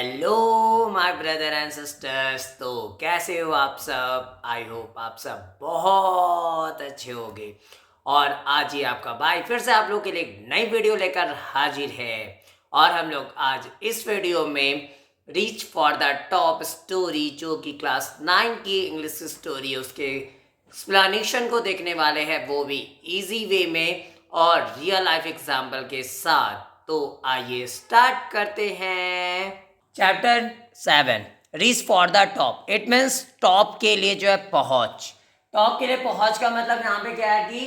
Hello my brother and sisters. तो कैसे हो आप सब? आई होप आप सब बहुत अच्छे होंगे। और आज ही आपका भाई फिर से आप लोग के लिए एक नई वीडियो लेकर हाजिर है। और हम लोग आज इस वीडियो में reach for the top story, जो कि क्लास 9 की इंग्लिश स्टोरी है, उसके एक्सप्लेनेशन को देखने वाले हैं, वो भी इजी वे में और रियल लाइफ एग्जाम्पल के साथ। तो आइए स्टार्ट करते हैं। Chapter 7, reach for the top. It means top के लिए जो है पहुंच। टॉप के लिए पहुंच का मतलब यहाँ पे क्या है कि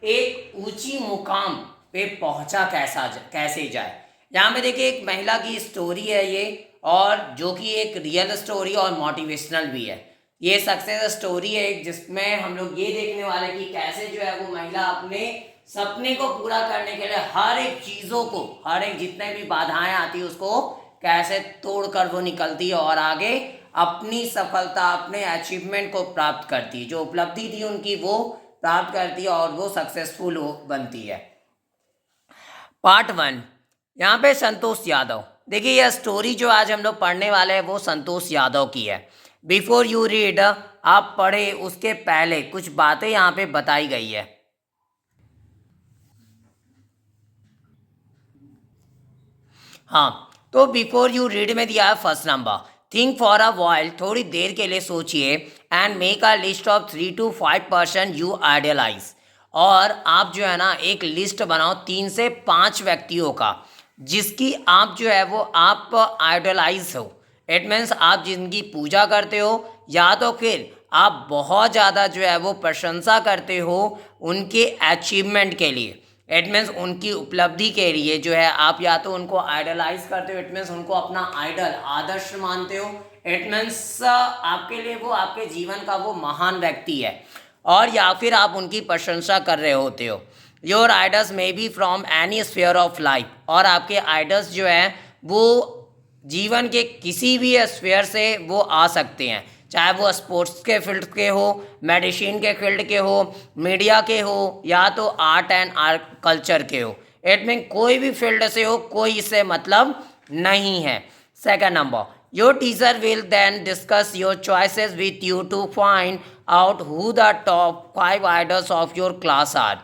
एक ऊंची मुकाम पे पहुंचा कैसे जाए। यहाँ पे देखिए एक महिला की स्टोरी है ये, और जो कि एक रियल स्टोरी और मोटिवेशनल भी है। ये सक्सेस स्टोरी है एक, जिसमें हम लोग ये देखने वाले कि कैसे जो है वो महिला अपने सपने को पूरा करने के लिए हर एक चीज़ों को, हर एक जितने भी बाधाएं आती है उसको कैसे तोड़कर वो निकलती है और आगे अपनी सफलता, अपने अचीवमेंट को प्राप्त करती है। जो उपलब्धि थी उनकी वो प्राप्त करती है और वो सक्सेसफुल बनती है। पार्ट 1, यहाँ पे संतोष यादव। देखिए यह स्टोरी जो आज हम लोग पढ़ने वाले हैं वो संतोष यादव की है। बिफोर यू रीड, आप पढ़े उसके पहले कुछ बातें यहाँ पे बताई गई है। हाँ, तो बिफोर यू रीड में दिया है first number, think for a while, थोड़ी देर के लिए सोचिए, and make a list of 3 to 5 person you idealize. और आप जो है ना एक लिस्ट बनाओ 3 से 5 व्यक्तियों का जिसकी आप जो है वो आप आइडलाइज हो। इट मीन्स आप जिनकी पूजा करते हो, या तो फिर आप बहुत ज़्यादा जो है वो प्रशंसा करते हो उनके अचीवमेंट के लिए। इट मीन्स उनकी उपलब्धि के लिए जो है आप या तो उनको आइडलाइज करते हो, इट मीन्स उनको अपना आइडल, आदर्श मानते हो। इट मीन्स आपके लिए वो आपके जीवन का वो महान व्यक्ति है, और या फिर आप उनकी प्रशंसा कर रहे होते हो। Your idols may be from any sphere of life, और आपके आइडल्स जो हैं वो जीवन के किसी भी स्फीयर से वो आ सकते हैं, चाहे वो स्पोर्ट्स के फील्ड के हो, मेडिसिन के फील्ड के हो, मीडिया के हो, या तो आर्ट एंड आर्ट कल्चर के हो। इट मीन कोई भी फील्ड से हो, कोई इससे मतलब नहीं है। Second number, your teacher will then discuss your choices with you to find out who the top 5 idols of your class are.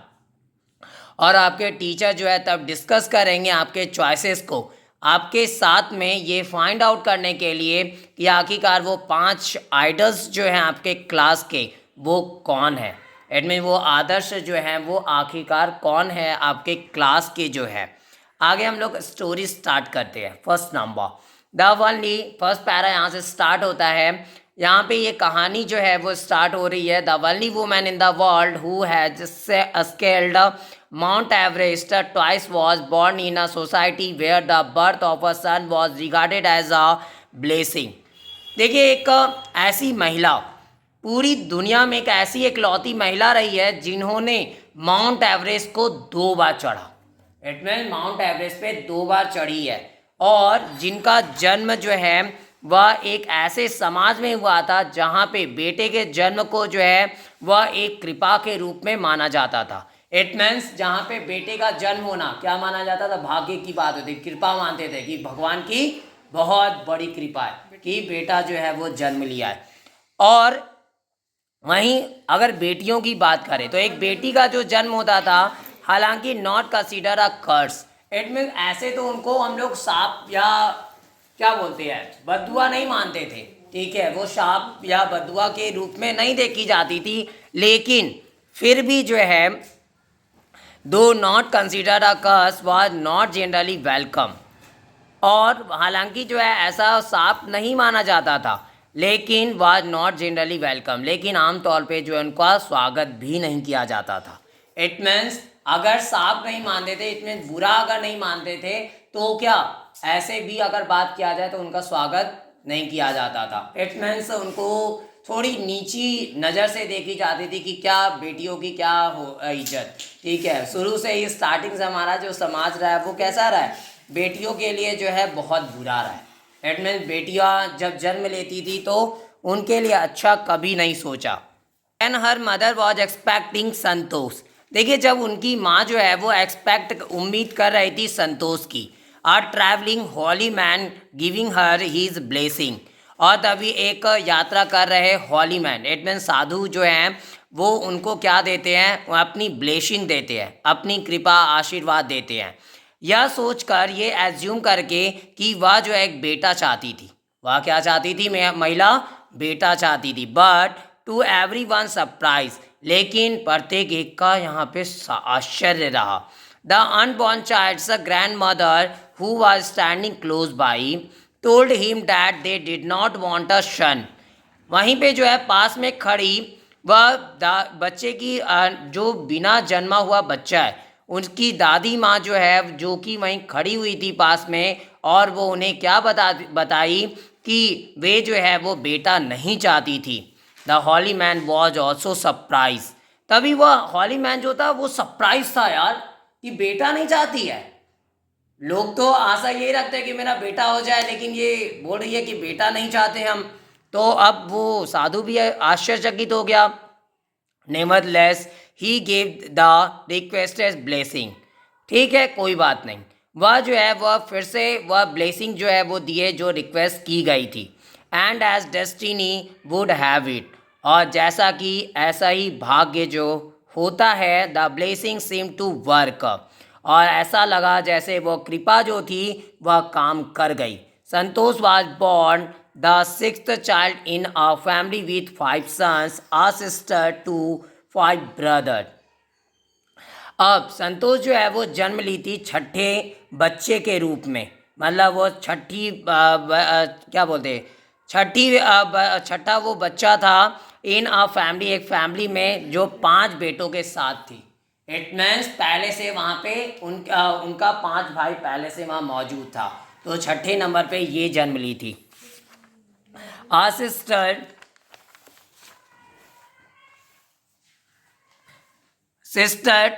और आपके टीचर जो है तब डिस्कस करेंगे आपके चॉइसेस को आपके साथ में, ये फाइंड आउट करने के लिए कि आखिरकार वो 5 आइडल्स जो हैं आपके क्लास के वो कौन है। इट मीन वो आदर्श जो हैं वो आखिरकार कौन है आपके क्लास के जो है। आगे हम लोग स्टोरी स्टार्ट करते हैं। First number, the only, first para यहाँ से स्टार्ट होता है। यहाँ पे ये कहानी जो है वो स्टार्ट हो रही है। The only woman in the world who has scaled Mount Everest twice was born in a society where the birth of a son was regarded as a blessing. देखिए एक ऐसी महिला, पूरी दुनिया में एक ऐसी इकलौती महिला रही है जिन्होंने माउंट एवरेस्ट को 2 बार चढ़ा। इट मीन माउंट एवरेस्ट पे 2 बार चढ़ी है, और जिनका जन्म जो है वह एक ऐसे समाज में हुआ था जहाँ पे बेटे के जन्म को जो है वह एक कृपा के रूप में माना जाता था। इट मीन्स जहाँ पे बेटे का जन्म होना क्या माना जाता था? भाग्य की बात होती, कृपा मानते थे कि भगवान की बहुत बड़ी कृपा है कि बेटा जो है वो जन्म लिया है। और वहीं अगर बेटियों की बात करें तो एक बेटी का जो जन्म होता था, हालांकि not consider a curse. It mean ऐसे तो उनको हम लोग साप या क्या बोलते हैं बदुआ नहीं मानते थे, ठीक है, वो साप या बदुआ के रूप में नहीं देखी जाती थी, लेकिन फिर भी जो है though not consider a curse was not generally welcome. और हालांकि जो है ऐसा सांप नहीं माना जाता था, लेकिन वाज नॉट जनरली वेलकम, लेकिन आमतौर पे जो है उनका स्वागत भी नहीं किया जाता था। इट मीन्स अगर सांप नहीं मानते थे, इट मीन्स बुरा अगर नहीं मानते थे, तो क्या ऐसे भी अगर बात किया जाए तो उनका स्वागत नहीं किया जाता था। इट मीन्स उनको थोड़ी नीची नज़र से देखी जाती थी कि क्या बेटियों की क्या हो इज्जत, ठीक है। शुरू से ही स्टार्टिंग से हमारा जो समाज रहा है वो कैसा रहा है, बेटियों के लिए जो है बहुत बुरा रहा है। इट मीन्स बेटियां जब जन्म लेती थी तो उनके लिए अच्छा कभी नहीं सोचा। And her mother was expecting Santosh. देखिए जब उनकी माँ जो है वो एक्सपेक्ट उम्मीद कर रही थी संतोष की, a travelling holy man giving her his blessing. और तभी एक यात्रा कर रहे हॉली मैन, इट मीन साधु जो हैं वो उनको क्या देते हैं, वो अपनी ब्लेसिंग देते हैं, अपनी कृपा आशीर्वाद देते हैं। यह सोचकर, ये एज्यूम करके कि वह जो है एक बेटा चाहती थी। वह क्या चाहती थी, महिला बेटा चाहती थी। But to everyone surprise, लेकिन प्रत्येक एक का यहाँ पे आश्चर्य रहा। The unborn child's grandmother who was standing close by told him that they did not want a son. वहीं पे जो है पास में खड़ी वह बच्चे की जो बिना जन्मा हुआ बच्चा है, उनकी दादी माँ जो है, जो कि वहीं खड़ी हुई थी पास में, और वो उन्हें क्या बताई कि वे जो है वो बेटा नहीं चाहती थी। The holy man was also surprise. तभी वह हॉली मैन जो था वो सरप्राइज था यार, कि बेटा नहीं चाहती है। लोग तो आशा यही रखते हैं कि मेरा बेटा हो जाए, लेकिन ये बोल रही है कि बेटा नहीं चाहते हम। तो अब वो साधु भी आश्चर्यचकित हो गया। Nevertheless he gave the requested blessing. ठीक है, कोई बात नहीं, वह जो है वह फिर से वह ब्लेसिंग जो है वो दिए जो रिक्वेस्ट की गई थी। And as destiny would have it, और जैसा कि ऐसा ही भाग्य जो होता है, the blessing seem to work, और ऐसा लगा जैसे वो कृपा जो थी वह काम कर गई। Santosh was born the sixth child in a family with 5 sons, a sister, 5 brother. अब संतोष जो है वो जन्म ली थी छठे बच्चे के रूप में, मतलब वो क्या बोलते, छठा वो बच्चा था इन अ फैमिली, एक फैमिली में जो 5 बेटों के साथ थी। इट मीन्स पहले से वहाँ पे उनका 5 भाई पहले से वहाँ मौजूद था, तो छठे नंबर पे ये जन्म ली थी। आ सिस्टर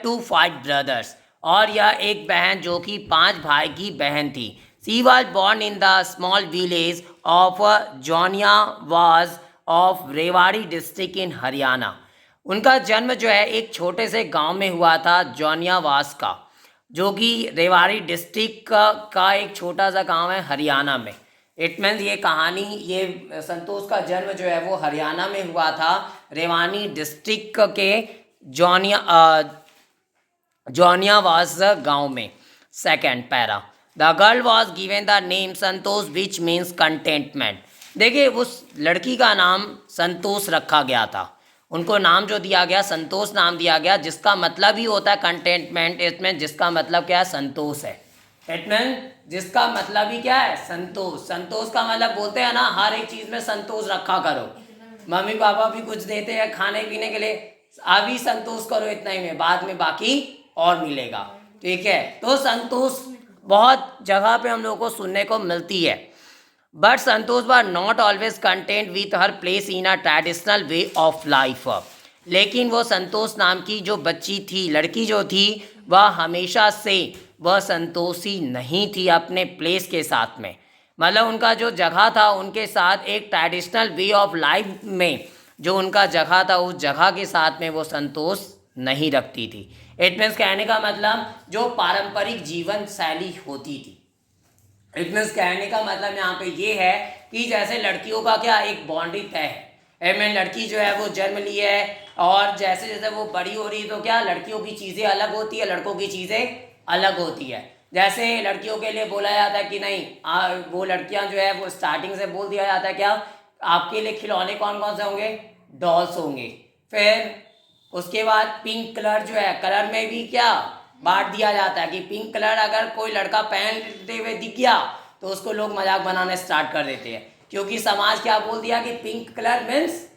टू 5 ब्रदर्स, और यह एक बहन जो कि 5 भाई की बहन थी। She was born in the small village of Joniyawas of Rewari district in Haryana. उनका जन्म जो है एक छोटे से गांव में हुआ था, जोनियावास का, जो कि रेवाड़ी डिस्ट्रिक्ट का एक छोटा सा गांव है हरियाणा में। इट मीन्स ये कहानी, ये संतोष का जन्म जो है वो हरियाणा में हुआ था, रेवाड़ी डिस्ट्रिक्ट के जोनियावास गांव में। Second para, the girl was given the name Santosh which means contentment. देखिए उस लड़की का नाम संतोष रखा गया था, उनको नाम जो दिया गया संतोष नाम दिया गया, जिसका मतलब ही होता है कंटेंटमेंट। इसमें जिसका मतलब क्या है, संतोष है। इट मीन जिसका मतलब ही क्या है, संतोष। संतोष का मतलब बोलते हैं ना, हर एक चीज़ में संतोष रखा करो। मम्मी पापा भी कुछ देते हैं खाने पीने के लिए, अभी संतोष करो इतना ही में, बाद में बाकी और मिलेगा। ठीक है, तो संतोष बहुत जगह पे हम लोगों को सुनने को मिलती है। But Santosh was not always content with her place in a traditional way of life. लेकिन वो संतोष नाम की जो बच्ची थी, लड़की जो थी, वह हमेशा से वह संतोषी नहीं थी अपने प्लेस के साथ में। मतलब उनका जो जगह था उनके साथ एक ट्रेडिशनल वे ऑफ लाइफ में जो उनका जगह था, उस जगह के साथ में वो संतोष नहीं रखती थी। इट मीन्स कहने का मतलब जो पारंपरिक जीवन शैली होती थी। इट मीन्स कहने का मतलब यहाँ पे ये है कि जैसे लड़कियों का क्या एक बाउंड्री तय है। आई मीन लड़की जो है वो जन्म ली है, और जैसे जैसे वो बड़ी हो रही है तो क्या लड़कियों की चीज़ें अलग होती है, लड़कों की चीज़ें अलग होती है। जैसे लड़कियों के लिए बोला जाता है कि नहीं, वो लड़कियां जो है वो स्टार्टिंग से बोल दिया जाता है क्या, आपके लिए खिलौने कौन कौन से होंगे, डॉल्स होंगे। फिर उसके बाद पिंक कलर जो है, कलर में भी क्या बांट दिया जाता है कि पिंक कलर अगर कोई लड़का पहनते हुए दिख गया तो उसको लोग मजाक बनाने स्टार्ट कर देते हैं, क्योंकि समाज क्या बोल दिया कि पिंक कलर मीन्स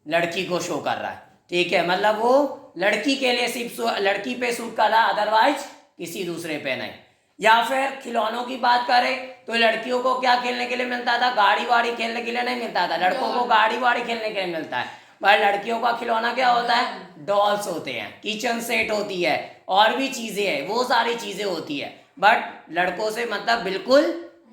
लड़की को शो कर रहा है। ठीक है, मतलब वो लड़की के लिए सिर्फ लड़की पे सूट कर रहा है, अदरवाइज किसी दूसरे पे नहीं। या फिर खिलौनों की बात करें तो लड़कियों को क्या खेलने के लिए मिलता था, गाड़ी वाड़ी खेलने के लिए नहीं मिलता था, लड़कों को गाड़ी वाड़ी खेलने के लिए मिलता है। पर लड़कियों का खिलौना क्या होता है, डॉल्स होते हैं, किचन सेट होती है, और भी चीज़ें हैं, वो सारी चीज़ें होती है। बट लड़कों से मतलब बिल्कुल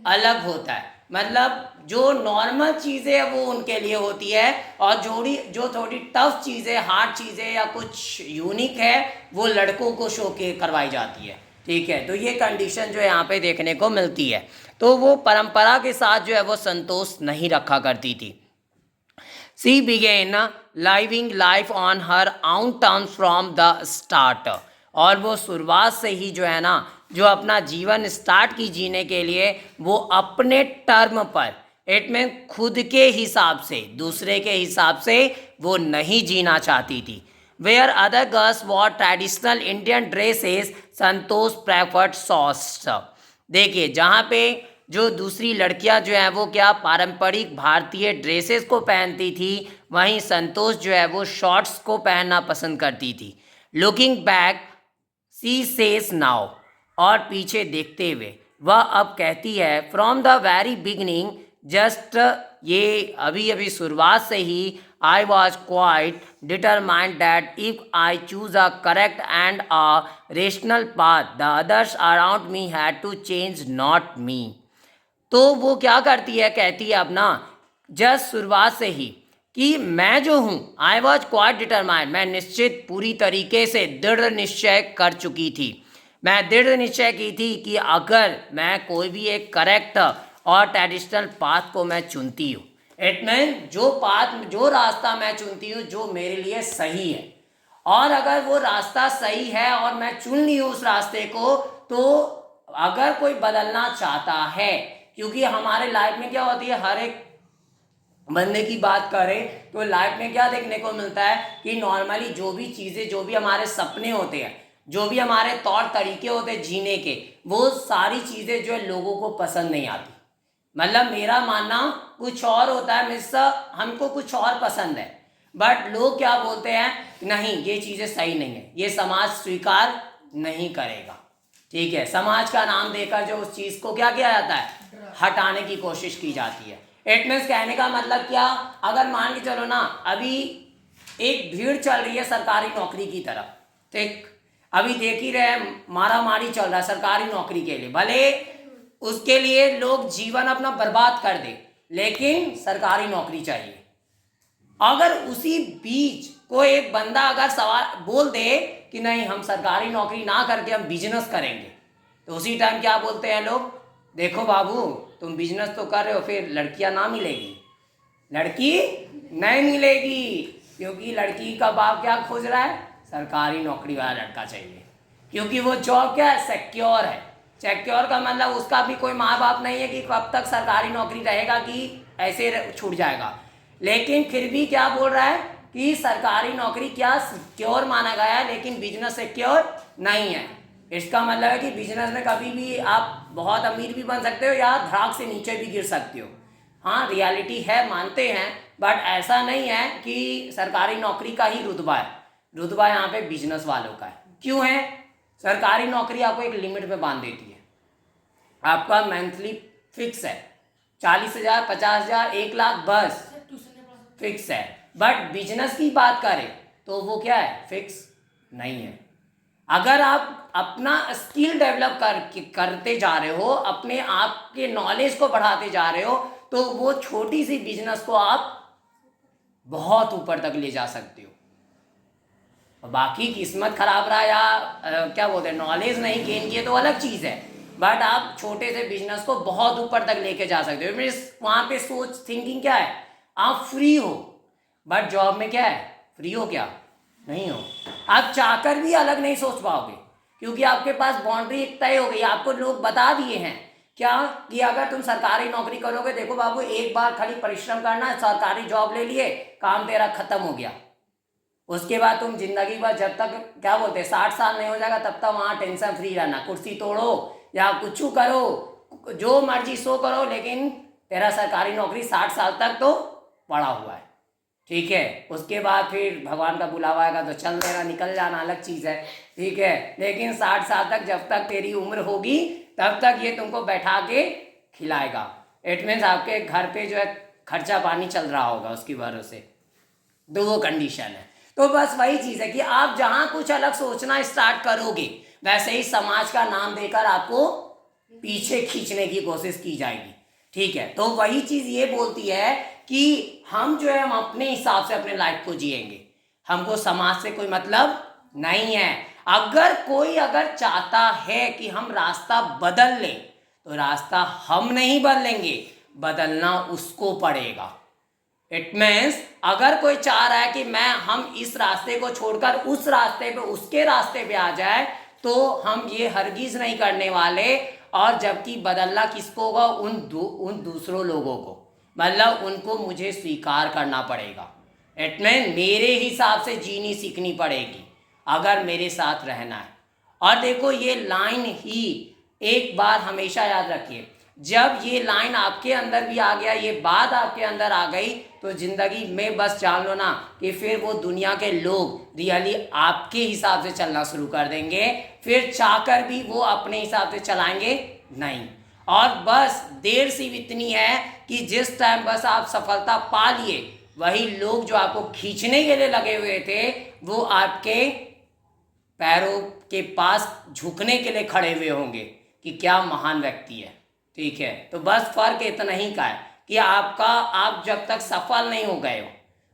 अलग होता है, मतलब जो नॉर्मल चीज़ें हैं वो उनके लिए होती है, और जो थोड़ी टफ चीज़ें, हार्ड चीज़ें या कुछ यूनिक है वो लड़कों को शो के करवाई जाती है। ठीक है, तो ये कंडीशन जो है यहाँ पे देखने को मिलती है। तो वो परंपरा के साथ जो है वो संतोष नहीं रखा करती थी। She began living life on her own terms from the start, और वो शुरुआत से ही जो है ना, जो अपना जीवन स्टार्ट की जीने के लिए वो अपने टर्म पर, इट में खुद के हिसाब से, दूसरे के हिसाब से वो नहीं जीना चाहती थी। Where other girls wore traditional Indian dresses, Santosh preferred shorts. देखिए, जहाँ पे जो दूसरी लड़कियां जो हैं वो क्या पारंपरिक भारतीय ड्रेसेस को पहनती थी, वहीं संतोष जो है वो शॉर्ट्स को पहनना पसंद करती थी। Looking back she says now, और पीछे देखते हुए वह अब कहती है, from the very beginning, just ये अभी अभी शुरुआत से ही, I was quite determined that if I choose a correct and a rational path, the others around me had to change, not me. तो वो क्या करती है, कहती है अब ना, जस्ट शुरुआत से ही, कि मैं जो हूँ, आई वॉज क्वाइट डिटरमाइंड, मैं निश्चित पूरी तरीके से दृढ़ निश्चय कर चुकी थी। मैं दृढ़ निश्चय की थी कि अगर मैं कोई भी एक करेक्ट और ट्रेडिशनल पाथ को मैं चुनती हूँ, इट मीन जो पाथ, जो रास्ता मैं चुनती हूँ जो मेरे लिए सही है, और अगर वो रास्ता सही है और मैं चुन ली हूँ उस रास्ते को, तो अगर कोई बदलना चाहता है, क्योंकि हमारे लाइफ में क्या होती है, हर एक बंदे की बात करें तो लाइफ में क्या देखने को मिलता है कि नॉर्मली जो भी चीज़ें, जो भी हमारे सपने होते हैं, जो भी हमारे तौर तरीके होते हैं जीने के, वो सारी चीज़ें जो है लोगों को पसंद नहीं आती। मतलब मेरा मानना कुछ और होता है, मिस्सा हमको कुछ और पसंद है, बट लोग क्या बोलते हैं, नहीं ये चीज़ें सही नहीं है, ये समाज स्वीकार नहीं करेगा। ठीक है, समाज का नाम देकर जो उस चीज़ को क्या किया जाता है, हटाने की कोशिश की जाती है। इट मीन्स कहने का मतलब क्या, अगर मान के चलो ना, अभी एक भीड़ चल रही है सरकारी नौकरी की तरफ, ठीक, अभी देख ही रहे मारा मारी चल रहा है सरकारी नौकरी के लिए, भले उसके लिए लोग जीवन अपना बर्बाद कर दे, लेकिन सरकारी नौकरी चाहिए। अगर उसी बीच कोई एक बंदा अगर सवाल बोल दे कि नहीं हम सरकारी नौकरी ना करके हम बिजनेस करेंगे, तो उसी टाइम क्या बोलते हैं लोग, देखो बाबू तुम बिजनेस तो कर रहे हो, फिर लड़कियां ना मिलेगी, लड़की नहीं मिलेगी, क्योंकि लड़की का बाप क्या खोज रहा है, सरकारी नौकरी वाला लड़का चाहिए, क्योंकि वो जॉब क्या है, सिक्योर है। सिक्योर का मतलब उसका भी कोई माँ बाप नहीं है कि कब तक सरकारी नौकरी रहेगा कि ऐसे छूट जाएगा, लेकिन फिर भी क्या बोल रहा है कि सरकारी नौकरी क्या सिक्योर माना गया है, लेकिन बिजनेस सिक्योर नहीं है। इसका मतलब है कि बिजनेस में कभी भी आप बहुत अमीर भी बन सकते हो या धड़ाक से नीचे भी गिर सकते हो। हाँ रियलिटी है, मानते हैं, बट ऐसा नहीं है कि सरकारी नौकरी का ही रुतबा है, रुतबा यहाँ पे बिजनेस वालों का है। क्यों है, सरकारी नौकरी आपको एक लिमिट में बांध देती है, आपका मंथली फिक्स है 40,000, 50,000, 1,00,000 बस फिक्स है। बट बिजनेस की बात करें तो वो क्या है, फिक्स नहीं है। अगर आप अपना स्किल डेवलप करते जा रहे हो, अपने आप के नॉलेज को बढ़ाते जा रहे हो, तो वो छोटी सी बिजनेस को आप बहुत ऊपर तक ले जा सकते हो। बाकी किस्मत खराब रहा या क्या बोलते हैं नॉलेज नहीं गेन किए तो अलग चीज़ है, बट आप छोटे से बिजनेस को बहुत ऊपर तक लेके जा सकते हो। मीन्स वहाँ पे सोच थिंकिंग क्या है, आप फ्री हो, बट जॉब में क्या है, फ्री हो क्या, नहीं हो। आप चाहकर भी अलग नहीं सोच पाओगे, क्योंकि आपके पास बाउंड्री एक तय हो गई, आपको लोग बता दिए हैं क्या कि अगर तुम सरकारी नौकरी करोगे, देखो बाबू एक बार खाली परिश्रम करना, सरकारी जॉब ले लिए, काम तेरा खत्म हो गया, उसके बाद तुम जिंदगी भर जब तक क्या बोलते हैं 60 साल नहीं हो जाएगा तब तक वहाँ टेंशन फ्री रहना, कुर्सी तोड़ो या कुछ करो, जो मर्जी सो करो, लेकिन तेरा सरकारी नौकरी 60 साल तक तो पड़ा हुआ है। ठीक है, उसके बाद फिर भगवान का बुलावा आएगा तो चल देना, निकल जाना अलग चीज़ है। ठीक है, लेकिन 60 साल तक जब तक तेरी उम्र होगी तब तक ये तुमको बैठा के खिलाएगा। इट मीन्स आपके घर पे जो है खर्चा पानी चल रहा होगा उसकी वजह से, तो वो कंडीशन है। तो बस वही चीज़ है कि आप जहाँ कुछ अलग सोचना स्टार्ट करोगे, वैसे ही समाज का नाम देकर आपको पीछे खींचने की कोशिश की जाएगी। ठीक है, तो वही चीज़ ये बोलती है कि हम जो है हम अपने हिसाब से अपने लाइफ को जिएंगे, हमको समाज से कोई मतलब नहीं है। अगर कोई अगर चाहता है कि हम रास्ता बदल लें तो रास्ता हम नहीं बदलेंगे, बदलना उसको पड़ेगा। इट मीन्स अगर कोई चाह रहा है कि हम इस रास्ते को छोड़कर उस रास्ते पे उसके रास्ते पे आ जाए तो हम ये हरगिज नहीं करने वाले। और जबकि बदलना किसको होगा, उन दूसरों लोगों को, मतलब उनको मुझे स्वीकार करना पड़ेगा। इट मीन मेरे हिसाब से जीनी सीखनी पड़ेगी अगर मेरे साथ रहना है। और देखो ये लाइन ही एक बार हमेशा याद रखिए, जब ये लाइन आपके अंदर भी आ गया, ये बात आपके अंदर आ गई तो ज़िंदगी में बस जान लो ना कि फिर वो दुनिया के लोग रियली आपके हिसाब से चलना शुरू कर देंगे, फिर चाहकर भी वो अपने हिसाब से चलाएंगे नहीं। और बस देर सी इतनी है कि जिस टाइम बस आप सफलता पा लिए, वही लोग जो आपको खींचने के लिए लगे हुए थे वो आपके पैरों के पास झुकने के लिए खड़े हुए होंगे कि क्या महान व्यक्ति है। ठीक है, तो बस फर्क इतना ही का है कि आप जब तक सफल नहीं हो गए हो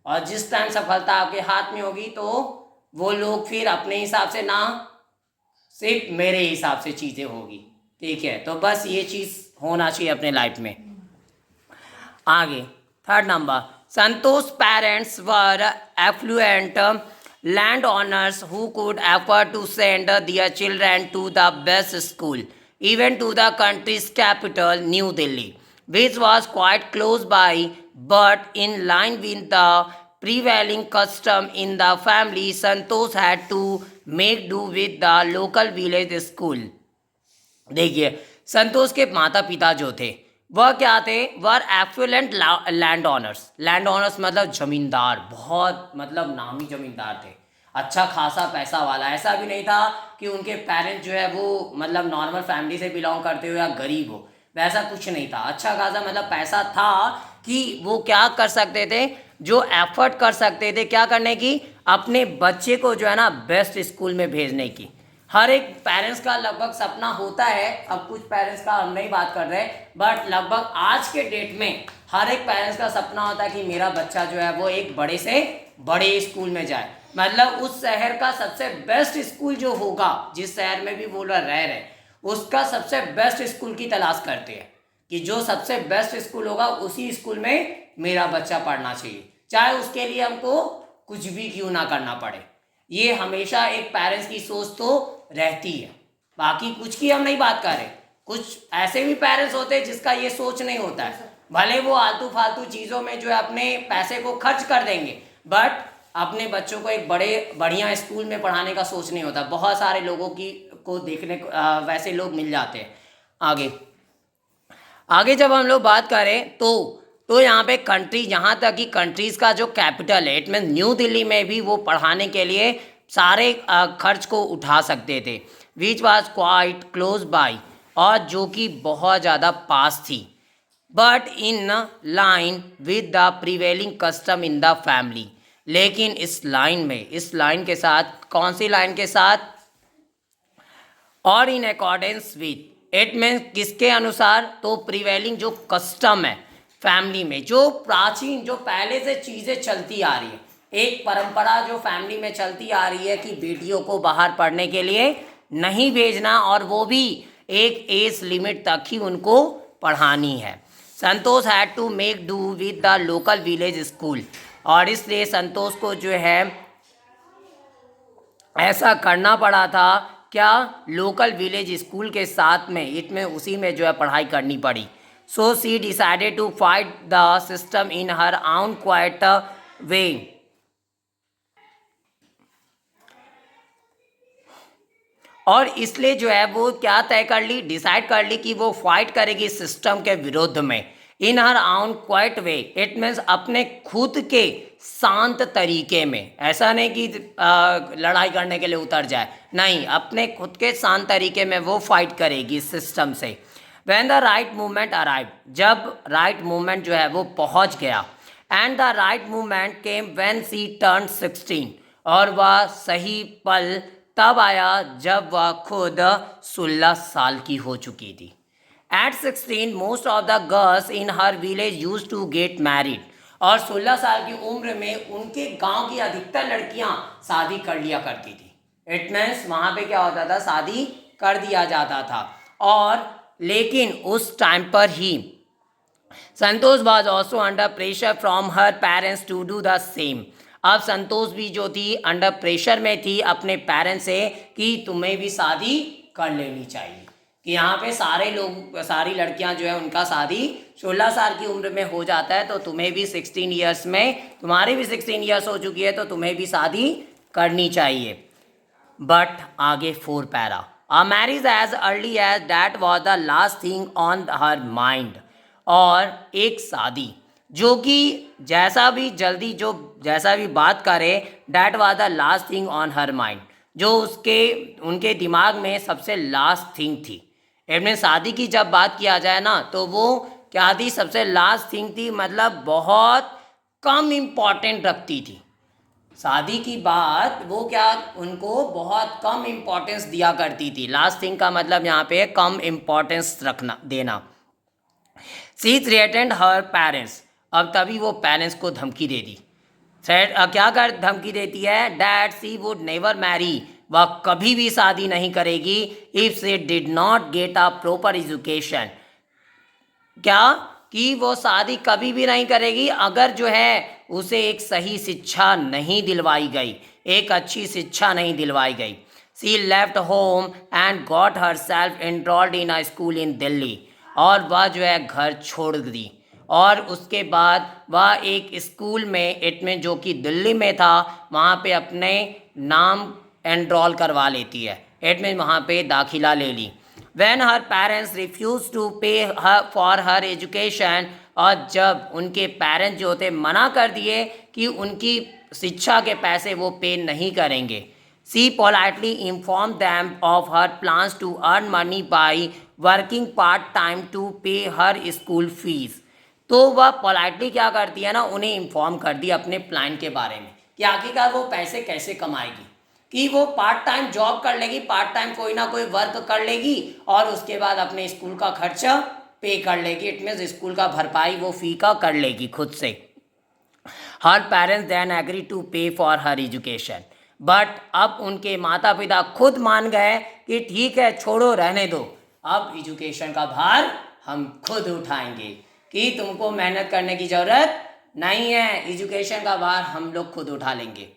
और जिस टाइम सफलता आपके हाथ में होगी तो वो लोग फिर अपने हिसाब से ना, सिर्फ मेरे हिसाब से चीज़ें होगी। ठीक है, तो बस ये चीज़ होना चाहिए अपने लाइफ में। आगे third number, Santosh parents were affluent land owners who could afford to send their children to the best school, even to the country's capital, New Delhi, which was quite close by, but in line with the prevailing custom in the family, Santosh had to make do with the local village school. देखिए, संतोष के माता पिता जो थे वह क्या थे, वह affluent land owners. Land owners मतलब जमींदार, बहुत मतलब नामी जमींदार थे, अच्छा खासा पैसा वाला। ऐसा भी नहीं था कि उनके पेरेंट्स जो है वो मतलब नॉर्मल फैमिली से बिलोंग करते हो या गरीब हो, वैसा कुछ नहीं था। अच्छा खासा मतलब पैसा था कि वो क्या कर सकते थे, जो एफर्ट कर सकते थे क्या करने की, अपने बच्चे को जो है ना बेस्ट स्कूल में भेजने की। हर एक पेरेंट्स का लगभग सपना होता है, अब कुछ पेरेंट्स का हम नहीं बात कर रहे, बट लगभग आज के डेट में हर एक पेरेंट्स का सपना होता है कि मेरा बच्चा जो है वो एक बड़े से बड़े स्कूल में जाए, मतलब उस शहर का सबसे बेस्ट स्कूल जो होगा, जिस शहर में भी वो रह रहे उसका सबसे बेस्ट स्कूल की तलाश करते हैं कि जो सबसे बेस्ट स्कूल होगा उसी स्कूल में मेरा बच्चा पढ़ना चाहिए, चाहे उसके लिए हमको कुछ भी क्यों ना करना पड़े। ये हमेशा एक पेरेंट्स की सोच तो रहती है, बाकी कुछ की हम नहीं बात कर रहे। कुछ ऐसे भी पेरेंट्स होते हैं जिसका ये सोच नहीं होता है, भले वो आलतू फालतू चीज़ों में जो है अपने पैसे को खर्च कर देंगे, बट अपने बच्चों को एक बढ़िया स्कूल में पढ़ाने का सोच नहीं होता। बहुत सारे लोगों को देखने को वैसे लोग मिल जाते हैं। आगे जब हम लोग बात करें तो यहाँ पे कंट्री, यहाँ तक कि कंट्रीज़ का जो कैपिटल है, इट मीन न्यू दिल्ली में भी वो पढ़ाने के लिए सारे खर्च को उठा सकते थे, which was quite close by, और जो कि बहुत ज़्यादा पास थी, but in line with the prevailing custom in the family. लेकिन इस लाइन के साथ, कौन सी लाइन के साथ, और in accordance with, it means किसके अनुसार, तो प्रिवेलिंग जो कस्टम है फैमिली में, जो प्राचीन जो पहले से चीज़ें चलती आ रही है, एक परंपरा जो फैमिली में चलती आ रही है कि बेटियों को बाहर पढ़ने के लिए नहीं भेजना, और वो भी एक एज लिमिट तक ही उनको पढ़ानी है। Santosh had to make do with the local village school, और इसलिए संतोष को जो है ऐसा करना पड़ा था, क्या, लोकल विलेज स्कूल के साथ में, इसमें उसी में जो है पढ़ाई करनी पड़ी। So she decided to fight the system in her own quite वे, और इसलिए जो है वो क्या तय कर ली, डिसाइड कर ली कि वो फाइट करेगी सिस्टम के विरुद्ध में, इन her own quite way, it means अपने खुद के शांत तरीके में। ऐसा नहीं कि लड़ाई करने के लिए उतर जाए, नहीं, अपने खुद के शांत तरीके में वो फाइट करेगी सिस्टम से। When the right movement arrive, जब राइट मूवमेंट जो है वो पहुंच गया, and the right movement came when she turn 16, और वह सही पल तब आया जब वह खुद 16 साल की हो चुकी थी। At 16, most of the girls in her village used to get married, और 16 साल की उम्र में उनके गांव की अधिकतर लड़कियां शादी कर लिया करती थी। इट मीन्स वहाँ पे क्या होता था, शादी कर दिया जाता था। और लेकिन उस टाइम पर ही Santosh was also under pressure from her parents to do the same. अब संतोष भी जो थी अंडर प्रेशर में थी अपने पेरेंट्स से कि तुम्हें भी शादी कर लेनी चाहिए। कि यहाँ पे सारे लोग, सारी लड़कियां जो है उनका शादी 16 साल की उम्र में हो जाता है, तो तुम्हें भी 16 ईयर्स में, तुम्हारी भी 16 ईयर्स हो चुकी है तो तुम्हें भी शादी करनी चाहिए। बट आगे 4 para, a marriage age early age that was the last thing on her mind. और एक शादी जो कि जैसा भी जल्दी, जो जैसा भी बात करे, that was the last thing on her mind, जो उसके उनके दिमाग में सबसे लास्ट थिंग थी। इनमें शादी की जब बात किया जाए ना तो वो क्या थी, सबसे लास्ट थिंग थी, मतलब बहुत कम इम्पॉर्टेंट रखती थी। शादी की बात वो क्या, उनको बहुत कम इम्पोर्टेंस दिया करती थी। लास्ट थिंग का मतलब यहाँ पे कम इम्पोर्टेंस रखना, देना। सी थ्रेटेंड हर पेरेंट्स, अब तभी वो पेरेंट्स को धमकी दे दी। क्या कर धमकी देती है, that she would never marry, वह कभी भी शादी नहीं करेगी if she did not get a proper education. क्या कि वो शादी कभी भी नहीं करेगी अगर जो है उसे एक सही शिक्षा नहीं दिलवाई गई, एक अच्छी शिक्षा नहीं दिलवाई गई। She left home and got herself enrolled in a school in Delhi, और वह जो है घर छोड़ दी और उसके बाद वह एक स्कूल में, इट में जो कि दिल्ली में था, वहाँ पे अपने नाम एनरोल करवा लेती है, इट में वहाँ पे दाखिला ले ली। When her parents refused to pay her for her education, और जब उनके पेरेंट्स जो थे मना कर दिए कि उनकी शिक्षा के पैसे वो पे नहीं करेंगे, she politely informed them of her plans to earn money by working part time to pay her school fees। तो वह पोलाइटली क्या करती है ना, उन्हें इन्फॉर्म कर दी अपने प्लान के बारे में कि आखिरकार वो पैसे कैसे कमाएगी, कि वो पार्ट टाइम जॉब कर लेगी, पार्ट टाइम कोई ना कोई वर्क कर लेगी और उसके बाद अपने स्कूल का खर्चा पे कर लेगी। इट मीन्स स्कूल का भरपाई वो फी का कर लेगी खुद से। हर पेरेंट्स देन एग्री टू पे फॉर हर एजुकेशन, बट अब उनके माता पिता खुद मान गए कि ठीक है, छोड़ो, रहने दो, अब एजुकेशन का भार हम खुद उठाएंगे, कि तुमको मेहनत करने की ज़रूरत नहीं है, एजुकेशन का भार हम लोग खुद उठा लेंगे।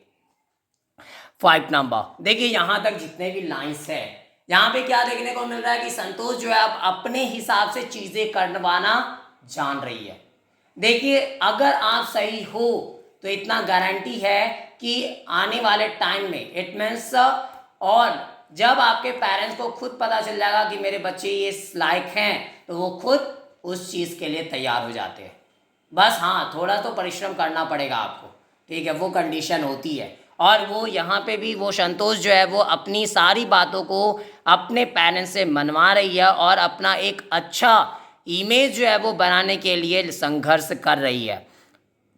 5 नंबर, देखिए यहाँ तक जितने भी लाइंस है, यहाँ पे क्या देखने को मिल रहा है कि संतोष जो है अब अपने हिसाब से चीज़ें करवाना जान रही है। देखिए अगर आप सही हो तो इतना गारंटी है कि आने वाले टाइम में, इट मीन्स, और जब आपके पेरेंट्स को खुद पता चल जाएगा कि मेरे बच्चे ये लायक हैं, तो वो खुद उस चीज़ के लिए तैयार हो जाते हैं। बस हाँ, थोड़ा तो परिश्रम करना पड़ेगा आपको, ठीक है, वो कंडीशन होती है। और वो यहाँ पे भी वो संतोष जो है वो अपनी सारी बातों को अपने पेरेंट्स से मनवा रही है और अपना एक अच्छा इमेज जो है वो बनाने के लिए संघर्ष कर रही है।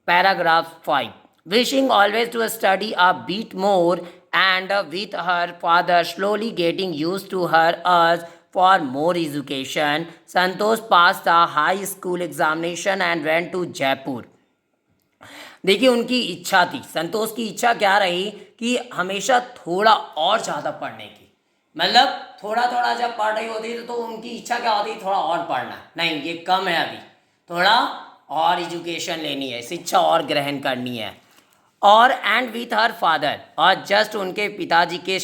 Paragraph 5, wishing always to study a bit more and with her father slowly getting use to her urge for more education, Santosh pass the high school examination and went to Jaipur. देखिए उनकी इच्छा थी, संतोष की इच्छा क्या रही कि हमेशा थोड़ा और ज़्यादा पढ़ने की, मतलब थोड़ा थोड़ा जब पढ़ रही होती तो उनकी इच्छा क्या होती, थोड़ा और पढ़ना, नहीं ये कम है, अभी थोड़ा और एजुकेशन लेनी है, शिक्षा और ग्रहण करनी है। और एंड विथ हर फादर, और जस्ट उनके पिताजी के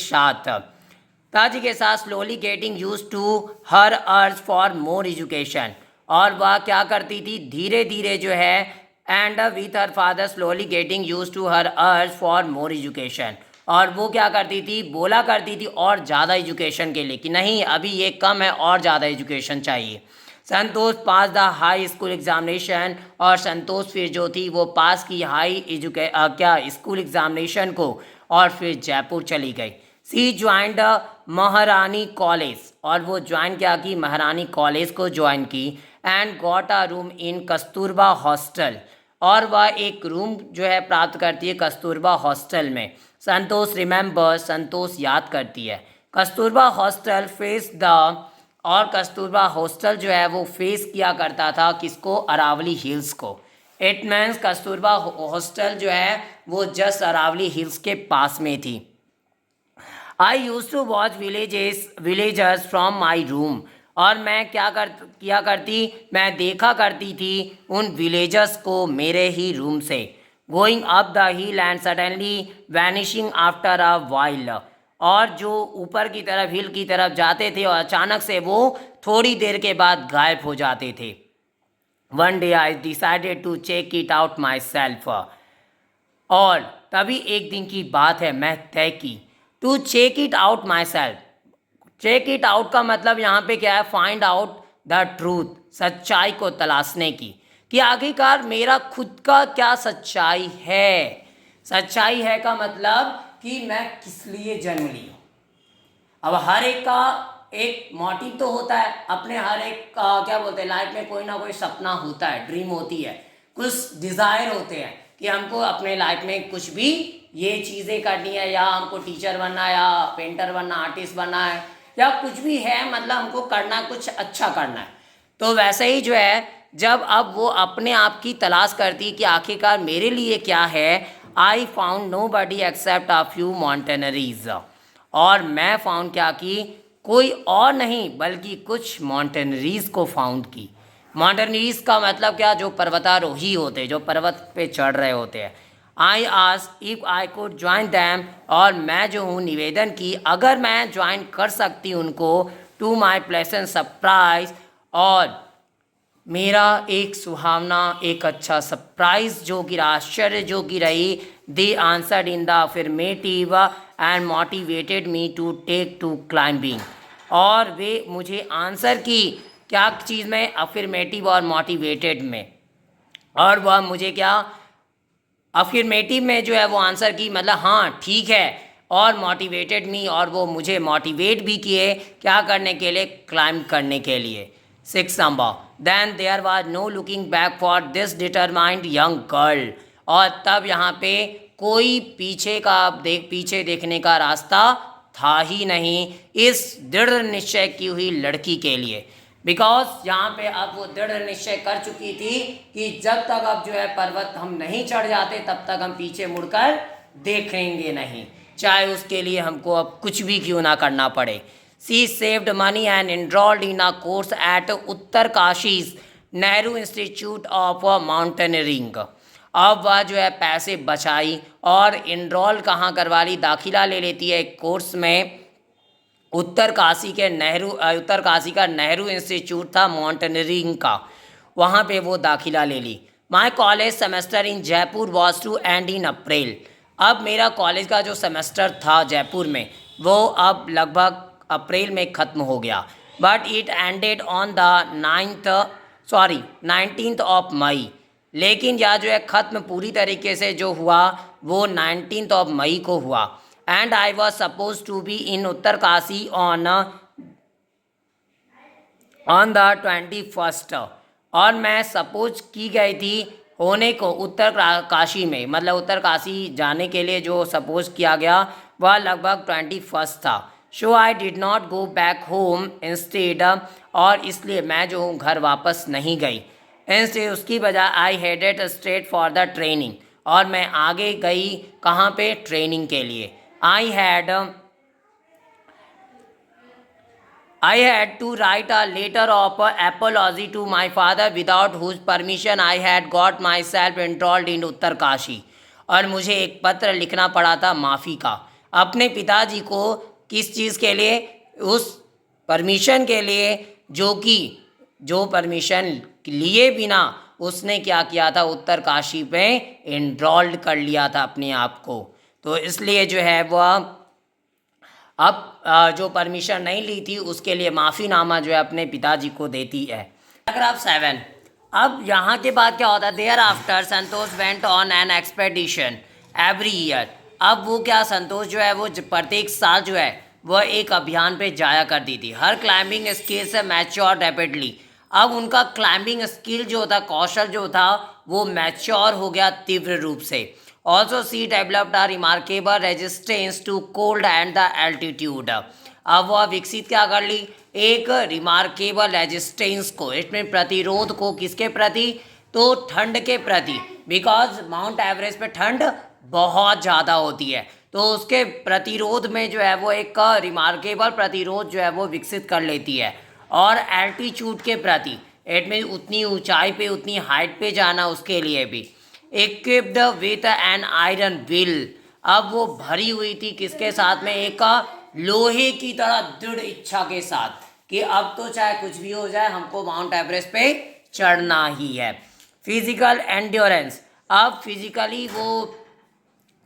साथ slowly getting use to her urge for more education, और वह क्या करती थी, धीरे धीरे जो है, and with her father slowly getting use to her urge for more education, और वो क्या करती थी, बोला करती थी और ज़्यादा एजुकेशन के लिए कि नहीं अभी ये कम है और ज़्यादा एजुकेशन चाहिए। संतोष pass the high school examination, और संतोष फिर जो थी वो पास की हाई स्कूल एग्जामिनेशन को, और फिर जयपुर चली गई। सी ज्वाइंड महारानी कॉलेज, और वो ज्वाइन क्या की, महारानी कॉलेज को ज्वाइन की। And got a room in Kasturba hostel, और वह एक रूम जो है प्राप्त करती है कस्तूरबा हॉस्टल में। संतोष रिमेंबर, संतोष याद करती है। कस्तूरबा हॉस्टल फेस द, और कस्तूरबा हॉस्टल जो है वो फेस किया करता था किसको, अरावली हिल्स को। इट मीन्स कस्तूरबा हॉस्टल जो है वो जस्ट अरावली हिल्स के पास में थी। I use to watch villagers from my room. और मैं किया करती, मैं देखा करती थी उन विलेजर्स को मेरे ही रूम से। Going up the hill and suddenly vanishing after a while. और जो ऊपर की तरफ हिल की तरफ जाते थे और अचानक से वो थोड़ी देर के बाद गायब हो जाते थे। One day I decided to check it out myself. और तभी एक दिन की बात है, मैं तय की to check it out myself. Check it out का मतलब यहाँ पे क्या है, फाइंड आउट द ट्रूथ, सच्चाई को तलाशने की, कि आखिरकार मेरा खुद का क्या सच्चाई है। सच्चाई है का मतलब कि मैं किस लिए जन्म ली हूँ। अब हर एक का एक मोटिव तो होता है, अपने हर एक का क्या बोलते हैं, लाइफ में कोई ना कोई सपना होता है, ड्रीम होती है, कुछ डिज़ायर होते हैं कि हमको अपने लाइफ में कुछ भी ये चीज़ें करनी है, या हमको टीचर बनना है, या पेंटर बनना, आर्टिस्ट बनना है, या कुछ भी है, मतलब हमको करना, कुछ अच्छा करना है। तो वैसे ही जो है, जब अब वो अपने आप की तलाश करती कि आखिरकार मेरे लिए क्या है, I found nobody except a few mountaineers. और मैं फाउंड क्या की, कोई और नहीं बल्कि कुछ माउंटेनरीज को फाउंड की। माउंटेनरीज का मतलब क्या, जो पर्वतारोही होते हैं, जो पर्वत पे चढ़ रहे होते हैं। I asked if I could join them. और मैं जो हूँ निवेदन की, अगर मैं ज्वाइन कर सकती उनको, टू माई प्लेजेंट सरप्राइज। और मेरा एक सुहावना, एक अच्छा सरप्राइज जो कि आश्चर्य जो कि रही, they answered in the affirmative and motivated me to take to climbing. और वे मुझे आंसर की, क्या चीज़ में, अफर्मेटिव और मोटिवेटेड में। और वह मुझे क्या, अफर्मेटिव में जो है वो आंसर की, मतलब हाँ ठीक है, और मोटिवेटेड मी, और वो मुझे मोटिवेट भी किए, क्या करने के लिए, क्लाइंब करने के लिए। 6 number, then there was no looking back for this determined young girl. और तब यहाँ पे कोई पीछे देखने का रास्ता था ही नहीं इस दृढ़ निश्चय की हुई लड़की के लिए। बिकॉज यहाँ पे अब वो दृढ़ निश्चय कर चुकी थी कि जब तक अब जो है पर्वत हम नहीं चढ़ जाते, तब तक हम पीछे मुड़कर देखेंगे नहीं, चाहे उसके लिए हमको अब कुछ भी क्यों ना करना पड़े। She saved money and enrolled in a course at Uttarkashi's Nehru institute of mountaineering. अब वह जो है पैसे बचाई और इनरोल कहाँ करवा ली, दाखिला ले लेती है एक कोर्स में, उत्तरकाशी का नेहरू इंस्टीट्यूट था माउंटेनियरिंग का, वहाँ पे वो दाखिला ले ली। My college semester in Jaipur was to end in April. अब मेरा कॉलेज का जो सेमेस्टर था जयपुर में, वो अब लगभग अप्रैल में ख़त्म हो गया। But it ended on the 19th of May. लेकिन यह जो है ख़त्म पूरी तरीके से जो हुआ वो 19th ऑफ मई को हुआ। And I was suppose to be in Uttarkashi on the 21st। और मैं सपोज की गई थी होने को उत्तरकाशी में, मतलब उत्तरकाशी जाने के लिए जो सपोज किया गया वह लगभग 21st था। So I did not go back home instead. और इसलिए मैं जो हूँ घर वापस नहीं गई, इंस्टेड उसकी बजाय I headed straight for the training. और मैं आगे गई कहाँ पे, ट्रेनिंग के लिए। I had to write a letter of apology to my father without whose permission I had got myself enrolled in Uttarkashi. और मुझे एक पत्र लिखना पड़ा था माफ़ी का अपने पिताजी को, किस चीज़ के लिए, उस परमिशन के लिए जो परमिशन लिए बिना उसने क्या किया था, उत्तरकाशी में एनरोल्ड कर लिया था अपने आप को। तो इसलिए जो है वह अब जो परमिशन नहीं ली थी उसके लिए माफ़ीनामा जो है अपने पिताजी को देती है। पैराग्राफ 7। अब यहाँ के बाद क्या होता है, thereafter Santosh went on an expedition every year. अब वो क्या, संतोष जो है वो प्रत्येक साल जो है वह एक अभियान पे जाया करती थी। हर क्लाइंबिंग स्किल से मैच्योर रैपिडली। अब उनका क्लाइंबिंग स्किल जो था, कौशल जो था, वो मैच्योर हो गया तीव्र रूप से। Also she developed a remarkable resistance to cold and the altitude। अब वह विकसित क्या कर ली, एक रिमार्केबल रेजिस्टेंस को, इसमें प्रतिरोध को, किसके प्रति, तो ठंड के प्रति। बिकॉज माउंट एवरेस्ट पे ठंड बहुत ज़्यादा होती है, तो उसके प्रतिरोध में जो है वो एक रिमार्केबल प्रतिरोध जो है वो विकसित कर लेती है। और एल्टीट्यूड के प्रति, इट मीन उतनी ऊंचाई पे उतनी हाइट पे जाना उसके लिए भी। Equipped with an iron will, अब वो भरी हुई थी किसके साथ में, एक लोहे की तरह दृढ़ इच्छा के साथ कि अब तो चाहे कुछ भी हो जाए हमको माउंट एवरेस्ट पे चढ़ना ही है। फिजिकल एंड्योरेंस, अब फिजिकली वो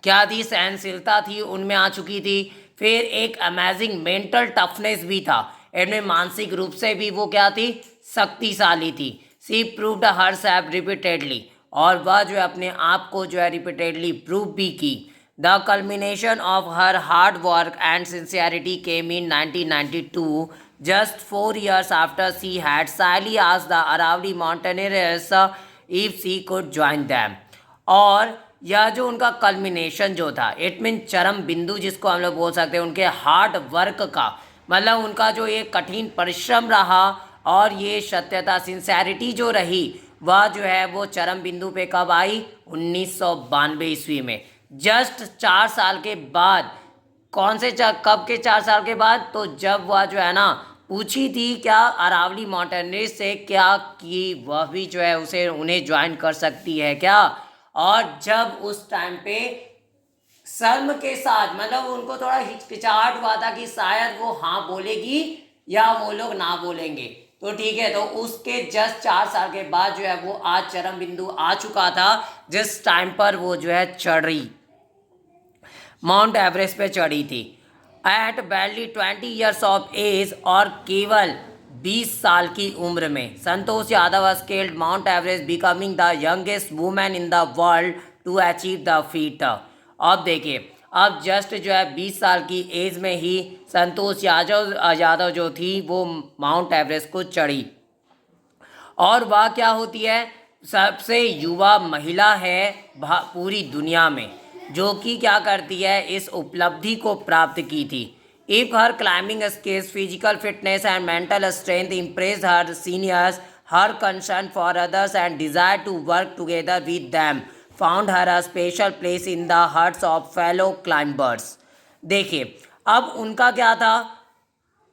क्या थी, सहनशीलता थी उनमें आ चुकी थी। फिर एक अमेजिंग मेंटल टफनेस भी था, इनमें मानसिक रूप से भी वो क्या थी, शक्तिशाली थी। सी प्रूव्ड हर सेल्फ रिपीटेडली, और वह जो है अपने आप को जो है रिपीटेडली प्रूव भी की। The culmination of her hard work and sincerity came in 1992, just 4 years after she had shyly asked the Aravalli mountaineers if she could join them। और यह जो उनका कल्मिनेशन जो था, इट मीन चरम बिंदु जिसको हम लोग बोल सकते हैं उनके हार्ड वर्क का, मतलब उनका जो ये कठिन परिश्रम रहा और ये सत्यता सिंसेरिटी जो रही, वह जो है वो चरम बिंदु पे कब आई, 1992 ईस्वी में, जस्ट 4 साल के बाद। कौन से कब के 4 साल के बाद, तो जब वह जो है ना पूछी थी क्या अरावली माउंटेनियर्स से क्या कि वह भी जो है उसे उन्हें ज्वाइन कर सकती है क्या। और जब उस टाइम पे शर्म के साथ, मतलब उनको थोड़ा हिचकिचाहट हुआ था कि शायद वो हाँ बोलेगी या वो लोग ना बोलेंगे, तो ठीक है, तो उसके जस्ट 4 साल के बाद जो है वो आज चरम बिंदु आ चुका था जिस टाइम पर वो जो है चढ़ी, माउंट एवरेस्ट पे चढ़ी थी। At barely 20 years of age, और केवल 20 साल की उम्र में Santosh Yadav scaled Mount Everest, becoming the youngest woman in the world to achieve the feat. अब देखिए, अब जस्ट जो है 20 साल की एज में ही संतोष यादव जो थी वो माउंट एवरेस्ट को चढ़ी। और वह क्या होती है, सबसे युवा महिला है पूरी दुनिया में जो कि क्या करती है, इस उपलब्धि को प्राप्त की थी। If her climbing skills, physical fitness and mental strength impress her seniors, her concern for others and desire to work together with them found her a special place in the hearts of fellow climbers. देखिए, अब उनका क्या था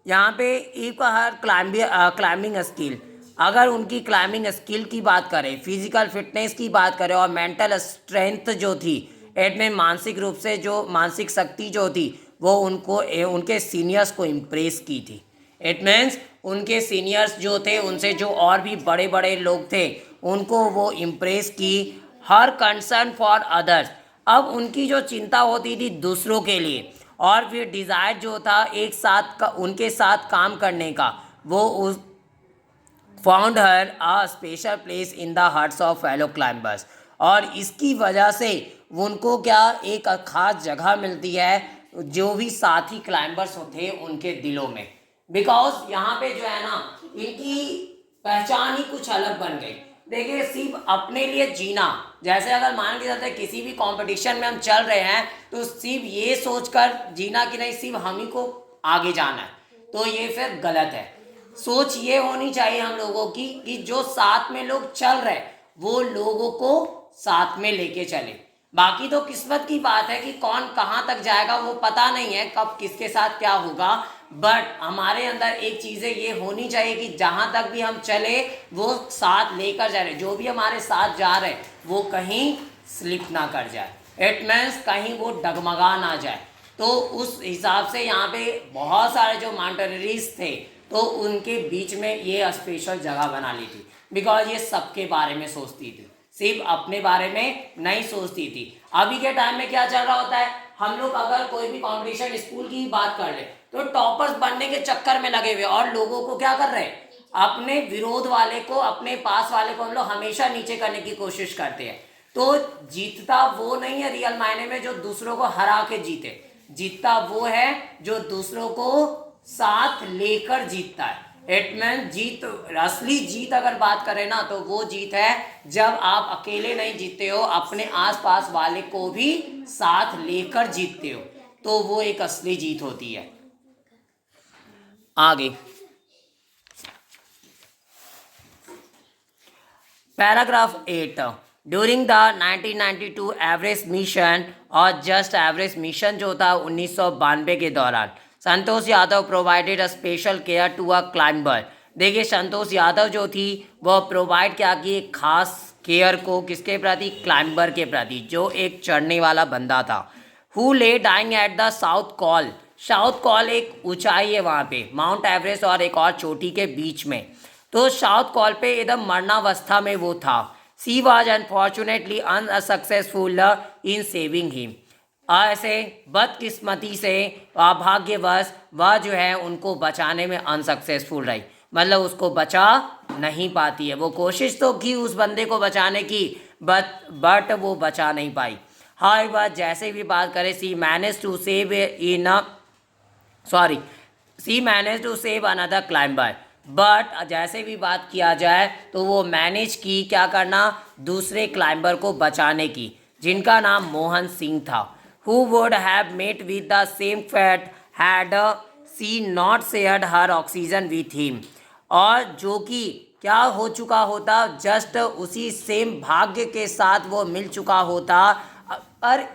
यहाँ पे, if her climbing skill, अगर उनकी climbing skill की बात करें, फिजिकल फिटनेस की बात करें और मेंटल स्ट्रेंथ जो थी, इनमें मानसिक रूप से जो मानसिक शक्ति जो थी वो उनको उनके सीनियर्स को इम्प्रेस की थी। इट मीन्स उनके सीनियर्स जो थे, उनसे जो और भी बड़े बड़े लोग थे, उनको वो इम्प्रेस की। हर कंसर्न फॉर अदर्स, अब उनकी जो चिंता होती थी दूसरों के लिए, और फिर डिज़ायर जो था एक साथ का उनके साथ काम करने का, वो उस found her a special place in the hearts of fellow climbers. और इसकी वजह से उनको क्या एक खास जगह मिलती है जो भी साथी क्लाइंबर्स थे उनके दिलों में। बिकॉज यहाँ पे जो है ना इनकी पहचान ही कुछ अलग बन गई। देखिए, सिर्फ अपने लिए जीना, जैसे अगर मान के चलते हैं किसी भी कंपटीशन में हम चल रहे हैं तो सिर्फ ये सोचकर जीना कि नहीं सिर्फ हम ही को आगे जाना है, तो ये फिर गलत है। सोच ये होनी चाहिए हम लोगों की कि जो साथ में लोग चल रहे वो लोगों को साथ में लेके चले। बाकी तो किस्मत की बात है कि कौन कहाँ तक जाएगा वो पता नहीं है, कब किसके साथ क्या होगा। बट हमारे अंदर एक चीज़ें ये होनी चाहिए कि जहाँ तक भी हम चले वो साथ लेकर जा रहे, जो भी हमारे साथ जा रहे वो कहीं स्लिप ना कर जाए, इट मीन्स कहीं वो डगमगा ना जाए। तो उस हिसाब से यहाँ पे बहुत सारे जो माउंटेनरीज थे तो उनके बीच में ये स्पेशल जगह बना ली थी, बिकॉज ये सबके बारे में सोचती थी, सिर्फ अपने बारे में नहीं सोचती थी। अभी के टाइम में क्या चल रहा होता है, हम लोग अगर कोई भी कंपटीशन स्कूल की बात कर ले तो टॉपर्स बनने के चक्कर में लगे हुए और लोगों को क्या कर रहे हैं, अपने विरोध वाले को, अपने पास वाले को हम लोग हमेशा नीचे करने की कोशिश करते हैं। तो जीतता वो नहीं है रियल मायने में जो दूसरों को हरा के जीते, जीतता वो है जो दूसरों को साथ लेकर जीतता है। इट मीन जीत, असली जीत अगर बात करें ना तो वो जीत है जब आप अकेले नहीं जीतते हो, अपने आसपास वाले को भी साथ लेकर जीतते हो, तो वो एक असली जीत होती है। आगे paragraph 8, during the 1992 Everest mission और जस्ट एवरेस्ट मिशन जो था 1992 के दौरान, Santosh Yadav provided a special care to a climber. देखिए संतोष यादव जो थी वह प्रोवाइड क्या की एक खास केयर को किसके प्रति, क्लाइंबर के प्रति, जो एक चढ़ने वाला बंदा था। Who lay dying at the South Col, South Col एक ऊंचाई है वहाँ पे माउंट एवरेस्ट और एक और चोटी के बीच में, तो साउथ कॉल पे एकदम मरणावस्था में वो था। She was unfortunately unsuccessful in saving him, ऐसे बदकिस्मती से अभाग्यवश वह जो है उनको बचाने में अनसक्सेसफुल रही, मतलब उसको बचा नहीं पाती है। वो कोशिश तो की उस बंदे को बचाने की, बट वो बचा नहीं पाई। हाँ एक बात जैसे भी बात करें, she manage to save another climber, but जैसे भी बात किया जाए तो वो मैनेज की क्या करना, दूसरे क्लाइंबर को बचाने की, जिनका नाम मोहन सिंह था। Who would have met with the same fate had she not shared her oxygen with him, और जो कि क्या हो चुका होता, जस्ट उसी सेम भाग्य के साथ वो मिल चुका होता, और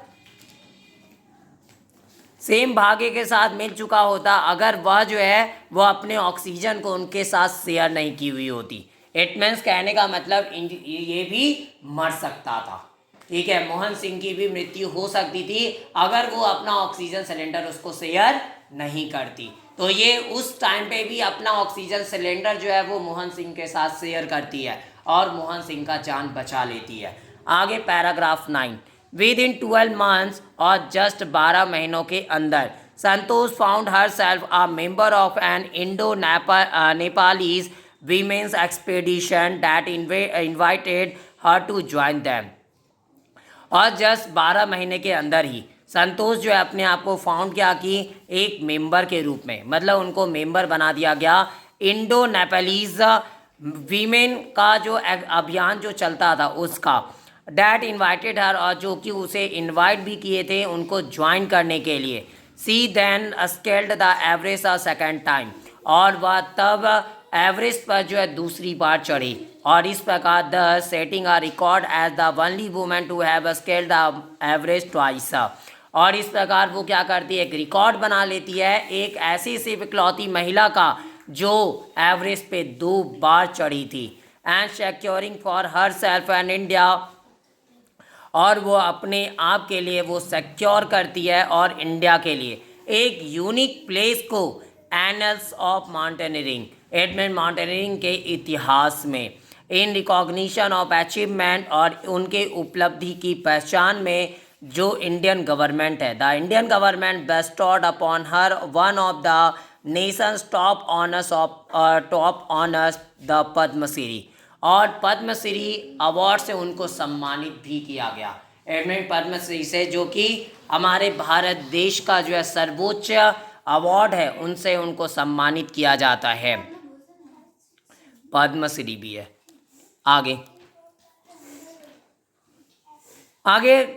सेम भाग्य के साथ मिल चुका होता अगर वह जो है वह अपने ऑक्सीजन को उनके साथ शेयर नहीं की हुई होती। इट मीन्स कहने का मतलब ये भी मर सकता था, ठीक है, मोहन सिंह की भी मृत्यु हो सकती थी अगर वो अपना ऑक्सीजन सिलेंडर उसको शेयर नहीं करती। तो ये उस टाइम पे भी अपना ऑक्सीजन सिलेंडर जो है वो मोहन सिंह के साथ शेयर करती है और मोहन सिंह का जान बचा लेती है। आगे पैराग्राफ 9, विद इन 12 मंथ्स और जस्ट 12 महीनों के अंदर Santosh found herself a member of an Indo Nepalese women's expedition that invited her to join them, और जस्ट 12 महीने के अंदर ही संतोष जो है अपने आप को फाउंड किया कि एक मेंबर के रूप में, मतलब उनको मेंबर बना दिया गया इंडो नेपालीज वीमेन का जो अभियान जो चलता था उसका, डैट इन्वाइटेड हर, और जो कि उसे इन्वाइट भी किए थे उनको ज्वाइन करने के लिए। She then scaled the Everest a second time, और वह तब एवरेस्ट पर जो है दूसरी बार चढ़ी, और इस प्रकार the setting a record as the only women to have scaled the Everest twice, और इस प्रकार वो क्या करती है, एक रिकॉर्ड बना लेती है एक ऐसी सिर्फ इकलौती महिला का जो एवरेस्ट पे 2 बार चढ़ी थी। And securing for her self and India, और वो अपने आप के लिए वो सिक्योर करती है और इंडिया के लिए एक यूनिक प्लेस को annuls of mountaineering, adamant mountaineering के इतिहास में, इन रिकॉग्निशन ऑफ अचीवमेंट, और उनके उपलब्धि की पहचान में जो इंडियन गवर्नमेंट है, the Indian government bestowed upon her one of the nation's top honours the Padmashri, और पद्मश्री अवार्ड से उनको सम्मानित भी किया गया। एडमेंट पद्मश्री से, जो कि हमारे भारत देश का जो है सर्वोच्च अवार्ड है, उनसे उनको सम्मानित किया जाता है, पद्मश्री भी है। आगे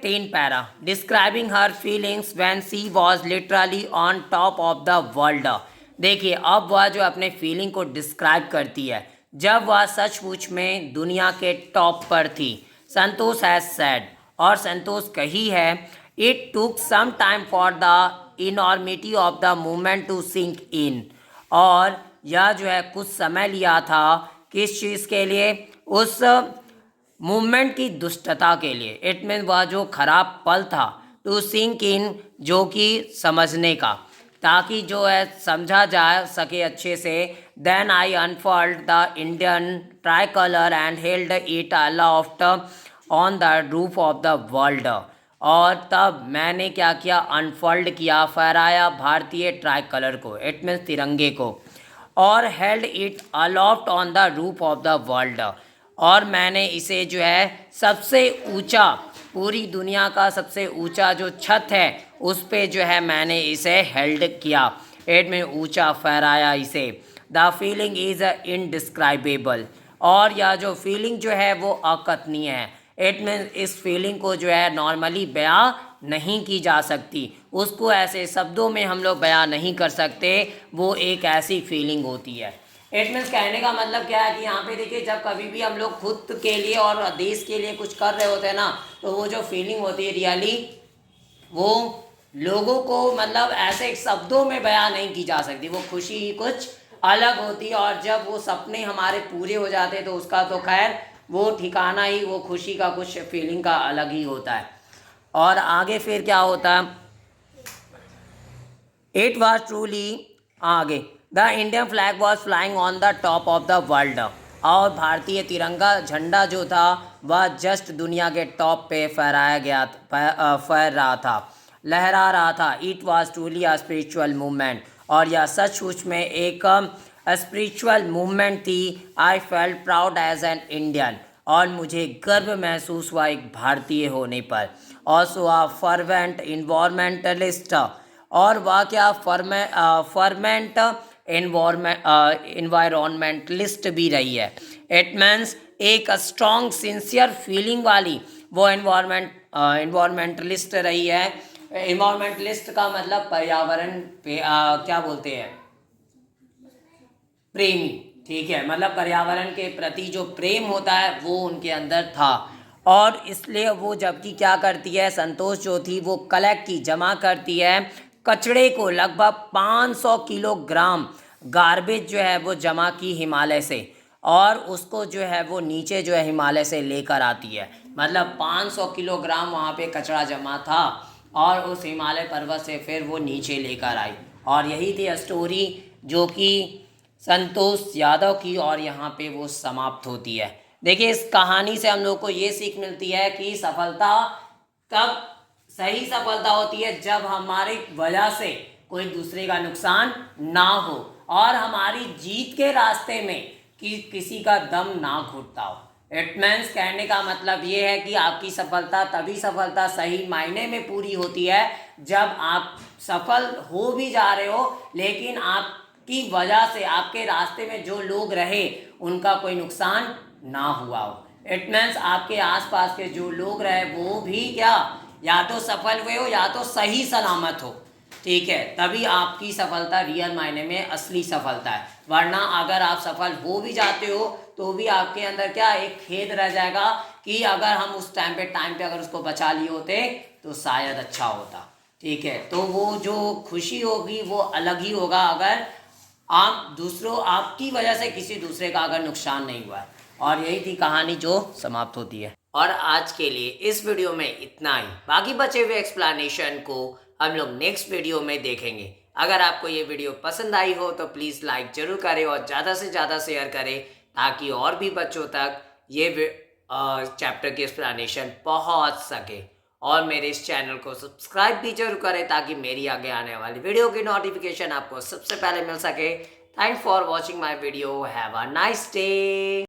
10 para, describing her feelings when she was literally on top of the world. देखिए अब वह जो अपने फीलिंग को डिस्क्राइब करती है जब वह सचमुच में दुनिया के टॉप पर थी। संतोष हैज सेड, और संतोष कही है, it took some time for the enormity of the movement to sink in, और यह जो है कुछ समय लिया था किस चीज़ के लिए, उस मूवमेंट की दुष्टता के लिए। इट मीन वह जो खराब पल था, टू सिंक इन, जो कि समझने का, ताकि जो है समझा जा सके अच्छे से। Then I unfold the Indian tricolour and held it aloft on the roof of the world, और तब मैंने क्या किया, अनफोल्ड किया, फहराया भारतीय ट्राई कलर को, इट मीन्स तिरंगे को, और held it aloft on the roof of the world, और मैंने इसे जो है सबसे ऊंचा, पूरी दुनिया का सबसे ऊंचा जो छत है उस पे जो है मैंने इसे हेल्ड किया, एड में ऊंचा फहराया इसे। द फीलिंग इज़ इनडिस्क्राइबेबल, और यह जो फीलिंग जो है वो अकथनीय है। इट मीन्स इस फीलिंग को जो है नॉर्मली बयां नहीं की जा सकती, उसको ऐसे शब्दों में हम लोग बयां नहीं कर सकते, वो एक ऐसी फीलिंग होती है। इट मीन्स कहने का मतलब क्या है कि यहाँ पे देखिए, जब कभी भी हम लोग खुद के लिए और देश के लिए कुछ कर रहे होते हैं ना, तो वो जो फीलिंग होती है रियली, वो लोगों को मतलब ऐसे शब्दों में बयां नहीं की जा सकती। वो खुशी ही कुछ अलग होती है, और जब वो सपने हमारे पूरे हो जाते हैं तो उसका तो खैर वो ठिकाना ही, वो खुशी का कुछ फीलिंग का अलग ही होता है। और आगे फिर क्या होता है, इट वॉज ट्रूली, आगे, the Indian flag was flying on the top of the world, और भारतीय तिरंगा झंडा जो था वह जस्ट दुनिया के टॉप पे फहराया गया, फहर रहा था, लहरा रहा था। It was truly a spiritual movement, और यह सचमुच में एक स्पिरिचुअल मूवमेंट थी। I felt proud as an Indian, और मुझे गर्व महसूस हुआ एक भारतीय होने पर। ऑल्सो अ फर्वेंट इन्वायरमेंटलिस्ट, और वह क्या फर्मेंट इन्वायरमेंटलिस्ट भी रही है। इट मीन्स एक स्ट्रॉन्ग सिंसियर फीलिंग वाली वो इन्वायरमेंटलिस्ट रही है। इन्वायरमेंटलिस्ट का मतलब पर्यावरण पे क्या बोलते हैं, प्रेमी, ठीक है, मतलब पर्यावरण के प्रति जो प्रेम होता है वो उनके अंदर था। और इसलिए वो जबकि क्या करती है, संतोष जो थी वो कलेक्ट की, जमा करती है कचड़े को, लगभग 500 किलोग्राम गार्बेज जो है वो जमा की हिमालय से, और उसको जो है वो नीचे जो है हिमालय से लेकर आती है। मतलब 500 किलोग्राम वहाँ पे कचरा जमा था, और उस हिमालय पर्वत से फिर वो नीचे लेकर आई। और यही थी स्टोरी जो कि संतोष यादव की, और यहाँ पे वो समाप्त होती है। देखिए, इस कहानी से हम लोग को ये सीख मिलती है कि सफलता कब सही सफलता होती है, जब हमारी वजह से कोई दूसरे का नुकसान ना हो, और हमारी जीत के रास्ते में कि किसी का दम ना घुटता हो। इट मीन्स कहने का मतलब ये है कि आपकी सफलता तभी सफलता सही मायने में पूरी होती है जब आप सफल हो भी जा रहे हो, लेकिन आपकी वजह से आपके रास्ते में जो लोग रहे उनका कोई नुकसान ना हुआ हो। इट मीन्स आपके आसपास के जो लोग रहे वो भी क्या, या तो सफल हुए हो या तो सही सलामत हो, ठीक है, तभी आपकी सफलता रियल मायने में असली सफलता है। वरना अगर आप सफल हो भी जाते हो तो भी आपके अंदर क्या एक खेद रह जाएगा कि अगर हम उस टाइम पे अगर उसको बचा लिए होते तो शायद अच्छा होता, ठीक है। तो वो जो खुशी होगी वो अलग ही होगा अगर आपकी वजह से किसी दूसरे का अगर नुकसान नहीं हुआ है। और यही थी कहानी जो समाप्त होती है। और आज के लिए इस वीडियो में इतना ही, बाकी बचे हुए एक्सप्लेनेशन को हम लोग नेक्स्ट वीडियो में देखेंगे। अगर आपको ये वीडियो पसंद आई हो तो प्लीज़ लाइक ज़रूर करें और ज़्यादा से ज़्यादा शेयर करें, ताकि और भी बच्चों तक ये चैप्टर की एक्सप्लेनेशन पहुंच सके। और मेरे इस चैनल को सब्सक्राइब भी जरूर करें ताकि मेरी आगे आने वाली वीडियो की नोटिफिकेशन आपको सबसे पहले मिल सके। Thanks for watching my video, have a nice day.